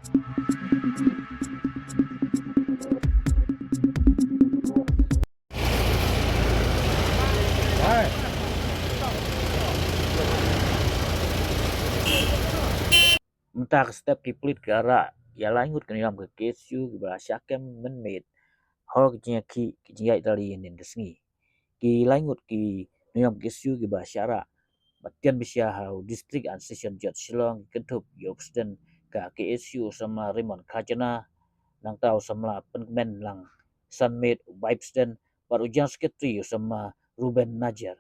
Mentah step kiplit ke ara ya langut ke nilam ke kesu ke bahasa kem menmit hor ke ki jingai tali yen kesngi ki langut ki nilam kesu ke bahasa ara batian Bishar hau distrik an session jat Shillong kentup yobsten ka KSU sama Raymond Kajana lang tau sama penmen lang Sunmade Vibesden baru ujang sekretari sama Ruben Najar